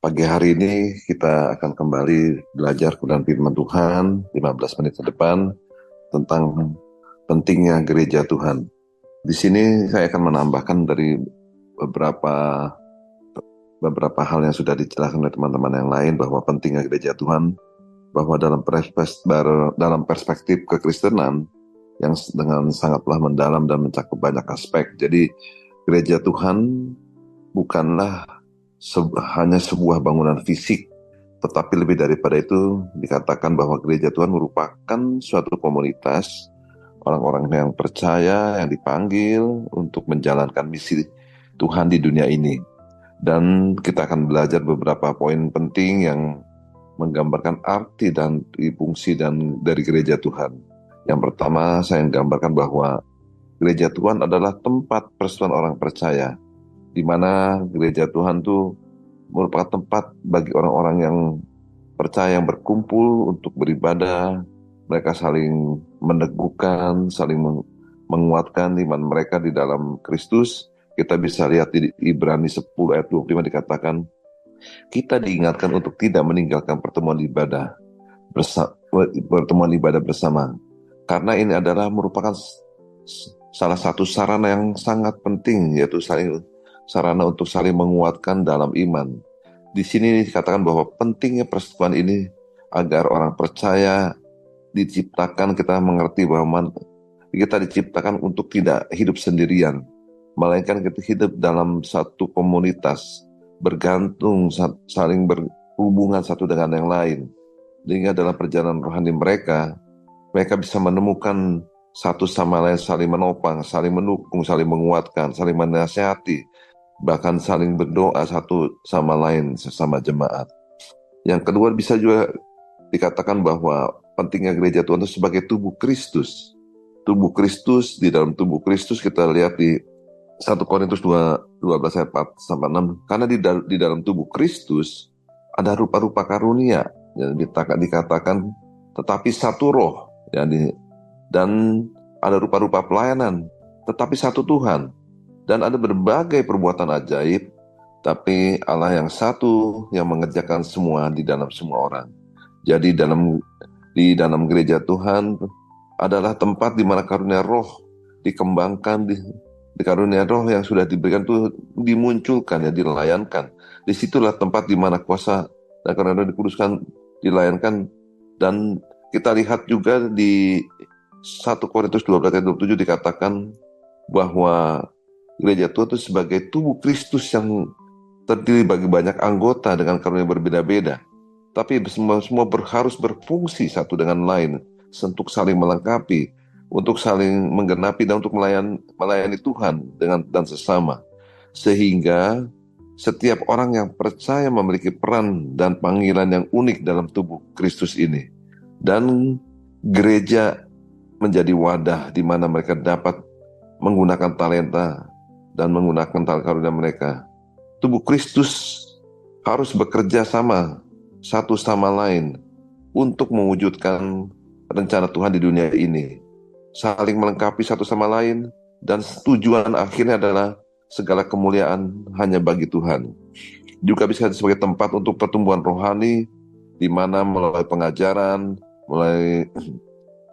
Pagi hari ini kita akan kembali belajar kebenaran firman Tuhan 15 menit ke depan tentang pentingnya gereja Tuhan. Di sini saya akan menambahkan dari beberapa beberapa hal yang sudah dijelaskan oleh teman-teman yang lain bahwa pentingnya gereja Tuhan, bahwa dalam perspektif kekristenan yang dengan sangatlah mendalam dan mencakup banyak aspek. Jadi gereja Tuhan bukanlah hanya sebuah bangunan fisik, tetapi lebih daripada itu dikatakan bahwa gereja Tuhan merupakan suatu komunitas orang-orang yang percaya, yang dipanggil untuk menjalankan misi Tuhan di dunia ini. Dan kita akan belajar beberapa poin penting yang menggambarkan arti dan fungsi dan dari gereja Tuhan. Yang pertama, saya menggambarkan bahwa gereja Tuhan adalah tempat persekutuan orang percaya, di mana gereja Tuhan itu merupakan tempat bagi orang-orang yang percaya yang berkumpul untuk beribadah. Mereka saling meneguhkan, saling menguatkan iman mereka di dalam Kristus. Kita bisa lihat di Ibrani 10 ayat 25 dikatakan, kita diingatkan untuk tidak meninggalkan pertemuan ibadah bersama. Karena ini adalah merupakan salah satu sarana yang sangat penting, yaitu sarana untuk saling menguatkan dalam iman. Di sini dikatakan bahwa pentingnya persekutuan ini agar orang percaya diciptakan, kita mengerti bahwa kita diciptakan untuk tidak hidup sendirian, melainkan kita hidup dalam satu komunitas, bergantung, saling berhubungan satu dengan yang lain. Sehingga dalam perjalanan rohani mereka bisa menemukan satu sama lain saling menopang, saling mendukung, saling menguatkan, saling menasihati, bahkan saling berdoa satu sama lain sesama jemaat. Yang kedua, bisa juga dikatakan bahwa pentingnya gereja Tuhan itu sebagai tubuh Kristus. Tubuh Kristus, di dalam tubuh Kristus kita lihat di 1 Korintus 12 ayat 4-6. Karena di dalam tubuh Kristus ada rupa-rupa karunia yang dikatakan, tetapi satu roh, dan ada rupa-rupa pelayanan, tetapi satu Tuhan. Dan ada berbagai perbuatan ajaib, tapi Allah yang satu yang mengerjakan semua di dalam semua orang. Jadi di dalam gereja Tuhan adalah tempat di mana karunia roh dikembangkan, di karunia roh yang sudah diberikan itu dimunculkan, dilayankan. Disitulah tempat di mana kuasa dan karunia roh dikuduskan, dilayankan. Dan kita lihat juga di 1 Korintus 12 ayat 27 dikatakan bahwa gereja Tuhan itu sebagai tubuh Kristus yang terdiri bagi banyak anggota dengan karunia berbeda-beda. Tapi semua harus berfungsi satu dengan lain, untuk saling melengkapi, untuk saling menggenapi dan untuk melayani Tuhan dan sesama. Sehingga setiap orang yang percaya memiliki peran dan panggilan yang unik dalam tubuh Kristus ini. Dan gereja menjadi wadah di mana mereka dapat menggunakan talenta dan menggunakan karunia mereka. Tubuh Kristus harus bekerja sama satu sama lain untuk mewujudkan rencana Tuhan di dunia ini. Saling melengkapi satu sama lain, dan tujuan akhirnya adalah segala kemuliaan hanya bagi Tuhan. Juga bisa sebagai tempat untuk pertumbuhan rohani, di mana melalui pengajaran, mulai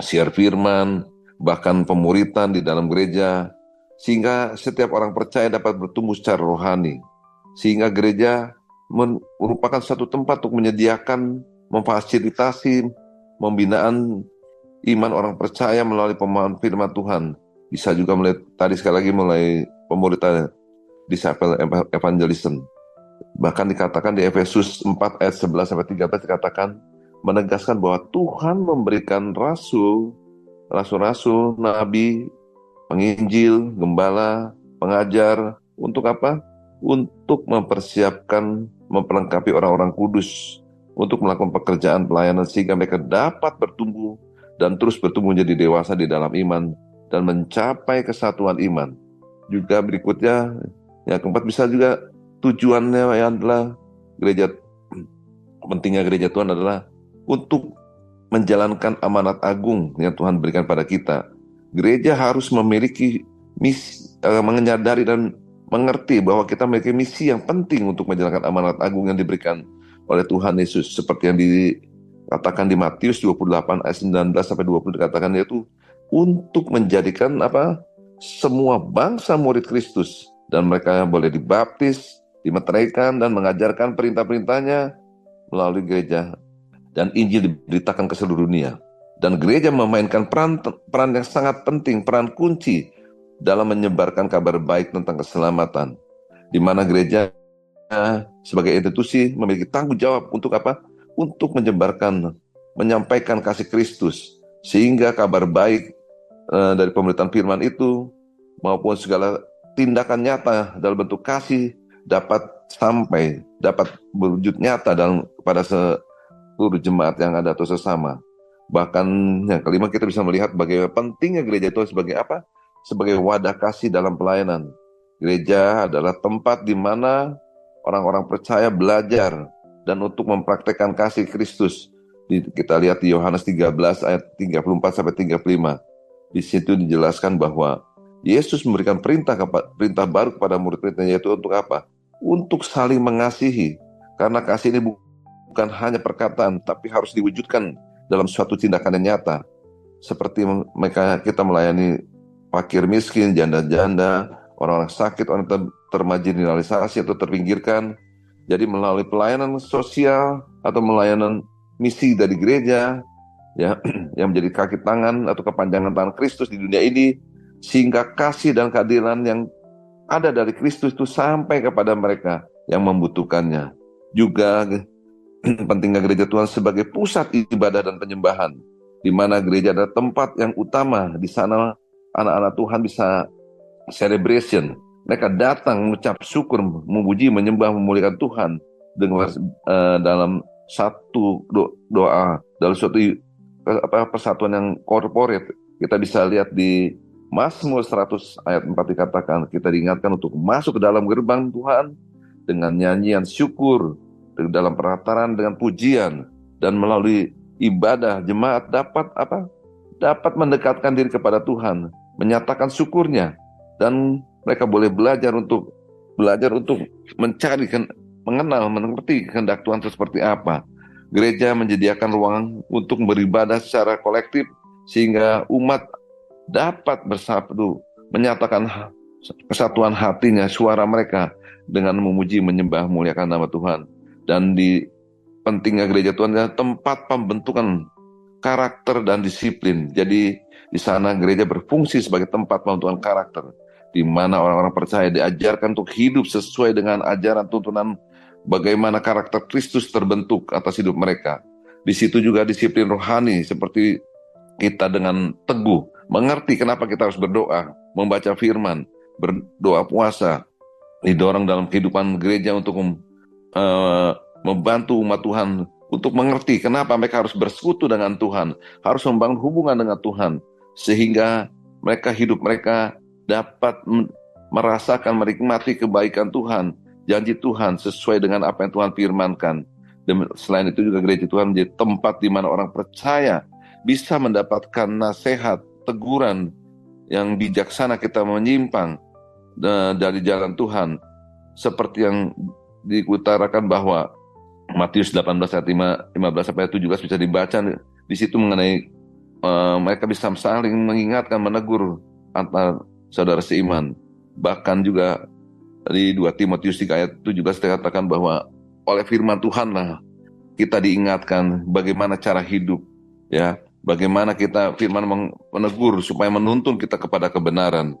siar firman, bahkan pemuritan di dalam gereja, sehingga setiap orang percaya dapat bertumbuh secara rohani. Sehingga gereja merupakan satu tempat untuk menyediakan, memfasilitasi, pembinaan iman orang percaya melalui pemahaman firman Tuhan. Bisa juga mulai pemuritan, disciple evangelism. Bahkan dikatakan di Efesus 4 ayat 11-13 dikatakan, menegaskan bahwa Tuhan memberikan rasul-rasul, nabi, penginjil, gembala, pengajar, untuk apa? Untuk memperlengkapi orang-orang kudus, untuk melakukan pekerjaan pelayanan sehingga mereka dapat bertumbuh dan terus bertumbuh menjadi dewasa di dalam iman dan mencapai kesatuan iman. Juga berikutnya, yang keempat, bisa juga tujuannya adalah pentingnya gereja Tuhan adalah untuk menjalankan amanat agung yang Tuhan berikan pada kita. Gereja harus memiliki menyadari dan mengerti bahwa kita memiliki misi yang penting untuk menjalankan amanat agung yang diberikan oleh Tuhan Yesus, seperti yang dikatakan di Matius 28 ayat 19 sampai 20, dikatakan yaitu untuk menjadikan semua bangsa murid Kristus, dan mereka boleh dibaptis, dimeteraikan, dan mengajarkan perintah-perintahnya melalui gereja, dan Injil diberitakan ke seluruh dunia. Dan gereja memainkan peran yang sangat penting, peran kunci dalam menyebarkan kabar baik tentang keselamatan, di mana gereja sebagai institusi memiliki tanggung jawab untuk Untuk menyampaikan kasih Kristus, sehingga kabar baik dari pemberitaan firman itu maupun segala tindakan nyata dalam bentuk kasih dapat berwujud nyata kepada seluruh jemaat yang ada atau sesama. Bahkan yang kelima, kita bisa melihat bagaimana pentingnya gereja itu sebagai sebagai wadah kasih dalam pelayanan. Gereja adalah tempat di mana orang-orang percaya belajar dan untuk mempraktekkan kasih Kristus. Kita lihat di Yohanes 13 ayat 34 sampai 35. Di situ dijelaskan bahwa Yesus memberikan perintah baru kepada murid-muridnya, yaitu untuk Untuk saling mengasihi. Karena kasih ini bukan hanya perkataan, tapi harus diwujudkan dalam suatu tindakan yang nyata. Seperti kita melayani fakir miskin, janda-janda, orang-orang sakit, orang termarginalisasi atau terpinggirkan. Jadi melalui pelayanan sosial atau melayanan misi dari gereja, ya, yang menjadi kaki tangan atau kepanjangan tangan Kristus di dunia ini, sehingga kasih dan keadilan yang ada dari Kristus itu sampai kepada mereka yang membutuhkannya. Juga pentingnya gereja Tuhan sebagai pusat ibadah dan penyembahan, di mana gereja adalah tempat yang utama. Di sana anak-anak Tuhan bisa celebration. Mereka datang mengucap syukur, memuji, menyembah, memuliakan Tuhan dengan dalam satu doa, dalam suatu persatuan yang korporat. Kita bisa lihat di Mazmur 100 ayat 4 dikatakan, kita diingatkan untuk masuk ke dalam gerbang Tuhan dengan nyanyian syukur, dalam perataran dengan pujian, dan melalui ibadah jemaat dapat mendekatkan diri kepada Tuhan, menyatakan syukurnya, dan mereka boleh belajar untuk mencari, mengenal, mengerti kehendak Tuhan itu seperti apa. Gereja menyediakan ruang untuk beribadah secara kolektif, sehingga umat dapat bersatu, menyatakan kesatuan hatinya, suara mereka dengan memuji, menyembah, memuliakan nama Tuhan. Dan di pentingnya gereja Tuhan adalah tempat pembentukan karakter dan disiplin. Jadi di sana gereja berfungsi sebagai tempat pembentukan karakter, di mana orang-orang percaya diajarkan untuk hidup sesuai dengan ajaran tuntunan bagaimana karakter Kristus terbentuk atas hidup mereka. Di situ juga disiplin rohani, seperti kita dengan teguh mengerti kenapa kita harus berdoa, membaca firman, berdoa puasa, didorong dalam kehidupan gereja untuk membantu umat Tuhan untuk mengerti kenapa mereka harus bersekutu dengan Tuhan, harus membangun hubungan dengan Tuhan, sehingga hidup mereka dapat merasakan, menikmati kebaikan Tuhan, janji Tuhan sesuai dengan apa yang Tuhan firmankan. Dan selain itu juga gereja Tuhan menjadi tempat di mana orang percaya bisa mendapatkan nasihat, teguran yang bijaksana kita menyimpang dari jalan Tuhan, seperti yang diutarakan bahwa Matius 18 ayat 15 sampai 17 bisa dibaca di situ mengenai mereka bisa saling mengingatkan, menegur antar saudara seiman. Bahkan juga di 2 Timotius 3 ayat 17 dikatakan bahwa oleh firman Tuhanlah kita diingatkan bagaimana cara hidup, ya, bagaimana kita firman menegur supaya menuntun kita kepada kebenaran.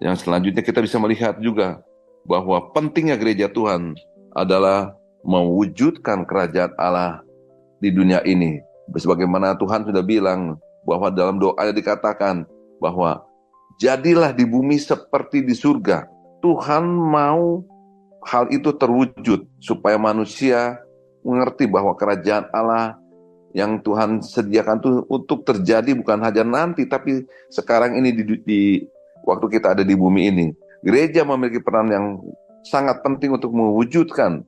Yang selanjutnya kita bisa melihat juga bahwa pentingnya gereja Tuhan adalah mewujudkan kerajaan Allah di dunia ini. Sebagaimana Tuhan sudah bilang bahwa dalam doanya dikatakan bahwa jadilah di bumi seperti di surga. Tuhan mau hal itu terwujud supaya manusia mengerti bahwa kerajaan Allah yang Tuhan sediakan itu untuk terjadi bukan hanya nanti, tapi sekarang ini di waktu kita ada di bumi ini. Gereja memiliki peran yang sangat penting untuk mewujudkan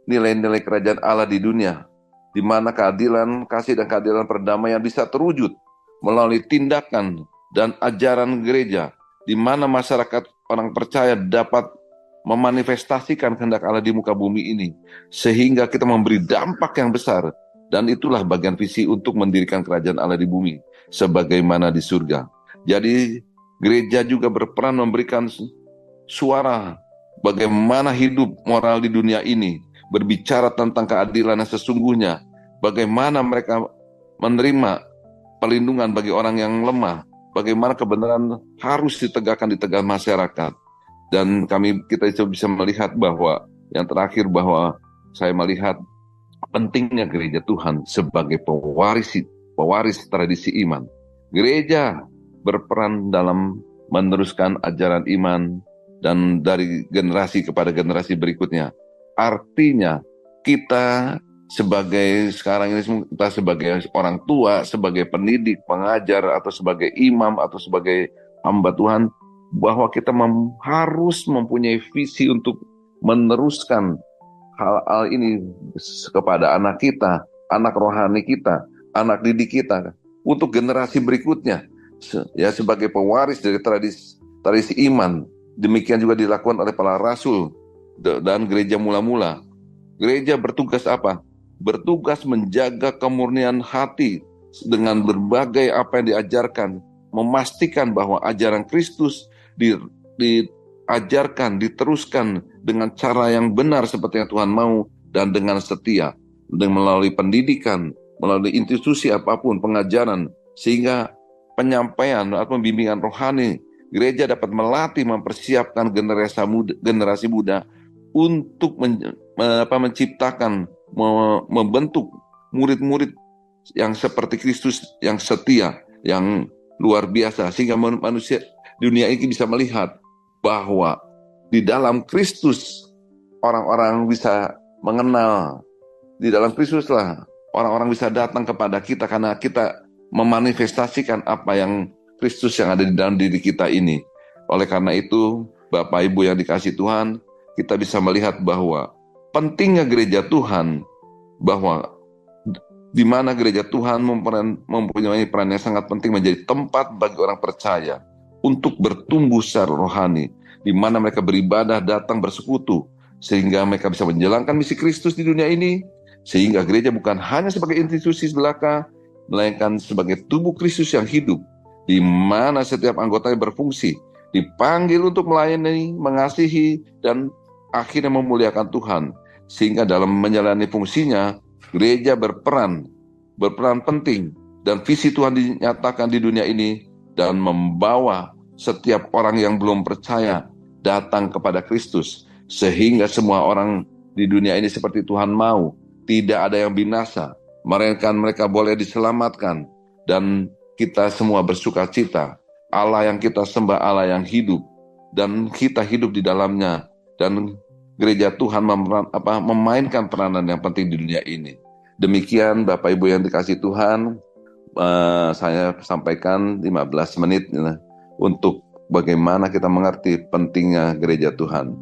nilai-nilai kerajaan Allah di dunia, di mana keadilan, kasih dan keadilan perdamaian bisa terwujud melalui tindakan dan ajaran gereja, di mana masyarakat orang percaya dapat memanifestasikan kehendak Allah di muka bumi ini, sehingga kita memberi dampak yang besar. Dan itulah bagian visi untuk mendirikan kerajaan Allah di bumi, sebagaimana di surga. Jadi gereja juga berperan memberikan suara bagaimana hidup moral di dunia ini, berbicara tentang keadilan yang sesungguhnya, bagaimana mereka menerima perlindungan bagi orang yang lemah, bagaimana kebenaran harus ditegakkan di tengah masyarakat. Dan kita bisa melihat bahwa yang terakhir, bahwa saya melihat pentingnya gereja Tuhan sebagai pewaris tradisi iman. Gereja berperan dalam meneruskan ajaran iman dan dari generasi kepada generasi berikutnya. Artinya kita sekarang ini kita sebagai orang tua, sebagai pendidik, pengajar, atau sebagai imam, atau sebagai hamba Tuhan, bahwa kita harus mempunyai visi untuk meneruskan hal-hal ini kepada anak kita, anak rohani kita, anak didik kita, untuk generasi berikutnya, ya, sebagai pewaris dari tradisi iman. Demikian juga dilakukan oleh para rasul dan gereja mula-mula. Gereja bertugas apa? Bertugas menjaga kemurnian hati dengan berbagai apa yang diajarkan, memastikan bahwa ajaran Kristus diajarkan, diteruskan dengan cara yang benar seperti yang Tuhan mau, dan dengan setia, dengan melalui pendidikan, melalui institusi apapun, pengajaran, sehingga penyampaian atau pembimbingan rohani, gereja dapat melatih, mempersiapkan generasi muda untuk menciptakan, membentuk murid-murid yang seperti Kristus, yang setia, yang luar biasa, sehingga manusia dunia ini bisa melihat bahwa di dalam Kristus orang-orang bisa mengenal, di dalam Kristuslah orang-orang bisa datang kepada kita karena kita memanifestasikan apa yang Kristus yang ada di dalam diri kita ini. Oleh karena itu, Bapak Ibu yang dikasihi Tuhan, kita bisa melihat bahwa pentingnya gereja Tuhan, bahwa di mana gereja Tuhan mempunyai peran yang sangat penting menjadi tempat bagi orang percaya untuk bertumbuh secara rohani, di mana mereka beribadah, datang bersekutu, sehingga mereka bisa menjalankan misi Kristus di dunia ini, sehingga gereja bukan hanya sebagai institusi belaka, melainkan sebagai tubuh Kristus yang hidup, di mana setiap anggotanya berfungsi, dipanggil untuk melayani, mengasihi, dan akhirnya memuliakan Tuhan. Sehingga dalam menjalani fungsinya, gereja berperan penting, dan visi Tuhan dinyatakan di dunia ini, dan membawa setiap orang yang belum percaya datang kepada Kristus, sehingga semua orang di dunia ini seperti Tuhan mau, tidak ada yang binasa, mereka boleh diselamatkan, dan kita semua bersuka cita. Allah yang kita sembah, Allah yang hidup, dan kita hidup di dalamnya, dan gereja Tuhan memainkan peranan yang penting di dunia ini. Demikian Bapak Ibu yang dikasihi Tuhan, saya sampaikan 15 menit untuk bagaimana kita mengerti pentingnya gereja Tuhan.